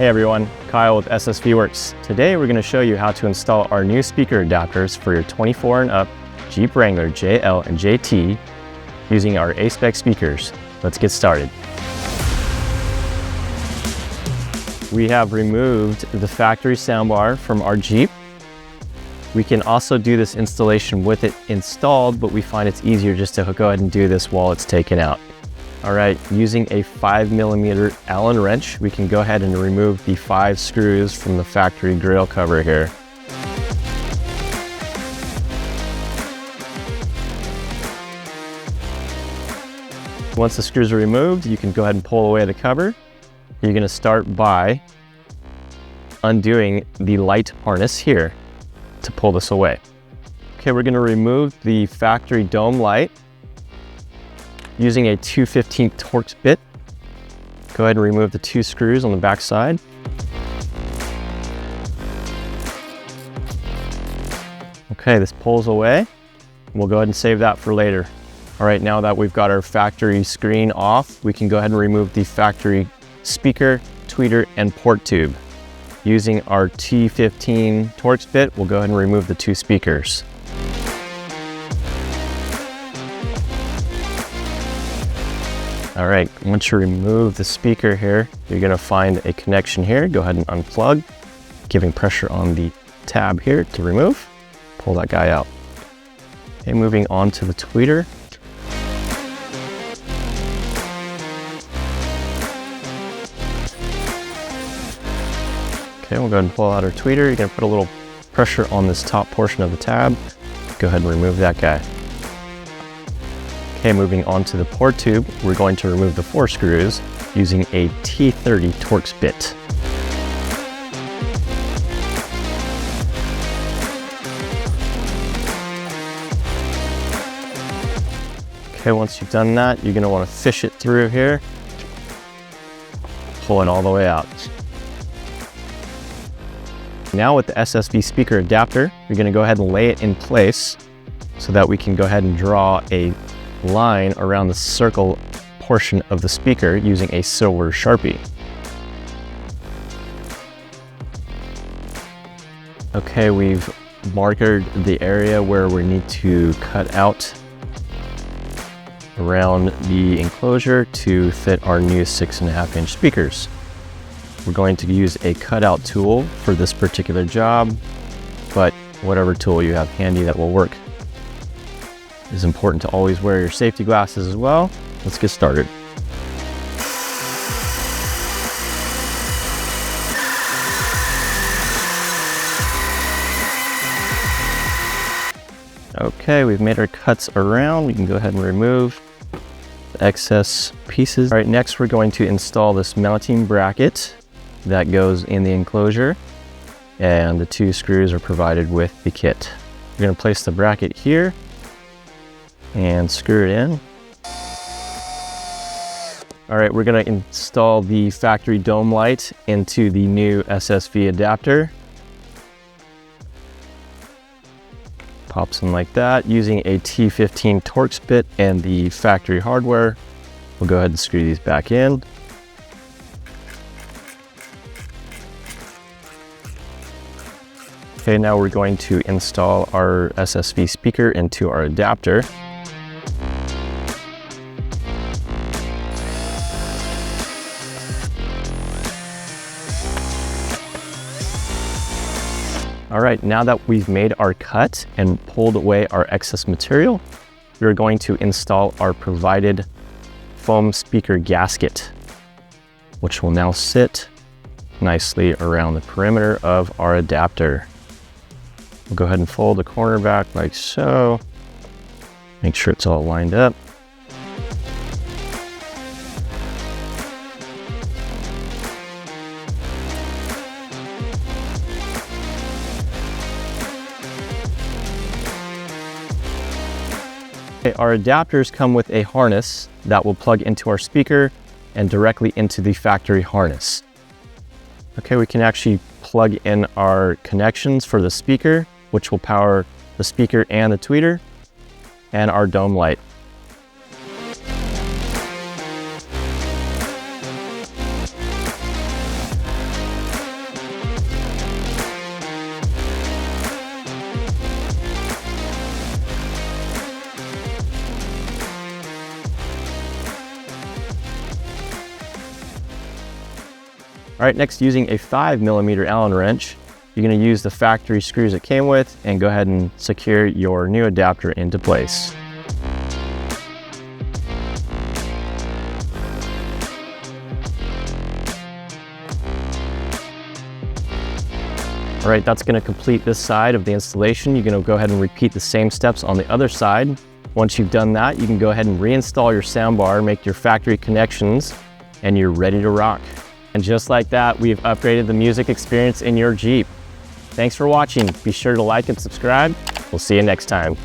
Hey everyone, Kyle with SSV Works. Today we're going to show you how to install our new speaker adapters for your 24 and up Jeep Wrangler JL and JT using our A-Spec speakers. Let's get started. We have removed the factory soundbar from our Jeep. We can also do this installation with it installed, but we find it's easier just to go ahead and do this while it's taken out. All right, using a 5mm Allen wrench, we can go ahead and remove the 5 screws from the factory grill cover here. Once the screws are removed, you can go ahead and pull away the cover. You're gonna start by undoing the light harness here to pull this away. Okay, we're gonna remove the factory dome light using a 2/15 Torx bit. Go ahead and remove the 2 screws on the back side. Okay, this pulls away. We'll go ahead and save that for later. All right, now that we've got our factory screen off, we can go ahead and remove the factory speaker, tweeter, and port tube. Using our T15 Torx bit, we'll go ahead and remove the 2 speakers. All right, once you remove the speaker here, you're gonna find a connection here. Go ahead and unplug, giving pressure on the tab here to remove. Pull that guy out. Okay, moving on to the tweeter. Okay, we'll go ahead and pull out our tweeter. You're gonna put a little pressure on this top portion of the tab. Go ahead and remove that guy. Okay, moving on to the port tube, we're going to remove the 4 screws using a T30 Torx bit. Okay, once you've done that, you're gonna wanna fish it through here, pull it all the way out. Now with the SSV speaker adapter, you're gonna go ahead and lay it in place so that we can go ahead and draw a line around the circle portion of the speaker using a silver Sharpie. Okay, we've markered the area where we need to cut out around the enclosure to fit our new 6.5-inch speakers. We're going to use a cutout tool for this particular job, but whatever tool you have handy that will work. It's important to always wear your safety glasses as well. Let's get started. Okay, we've made our cuts around. We can go ahead and remove the excess pieces. All right, next we're going to install this mounting bracket that goes in the enclosure, and the 2 screws are provided with the kit. We're going to place the bracket here and screw it in. All right, we're gonna install the factory dome light into the new SSV adapter. Pops in like that. Using a T15 Torx bit and the factory hardware, we'll go ahead and screw these back in. Okay, now we're going to install our SSV speaker into our adapter. All right, now that we've made our cut and pulled away our excess material, we're going to install our provided foam speaker gasket, which will now sit nicely around the perimeter of our adapter. We'll go ahead and fold the corner back like so. Make sure it's all lined up. Okay, our adapters come with a harness that will plug into our speaker and directly into the factory harness. Okay, we can actually plug in our connections for the speaker, which will power the speaker and the tweeter, and our dome light. All right, next, using a 5mm Allen wrench, you're going to use the factory screws it came with and go ahead and secure your new adapter into place. All right, that's going to complete this side of the installation. You're going to go ahead and repeat the same steps on the other side. Once you've done that, you can go ahead and reinstall your soundbar, make your factory connections, and you're ready to rock. And just like that, we've upgraded the music experience in your Jeep. Thanks for watching. Be sure to like and subscribe. We'll see you next time.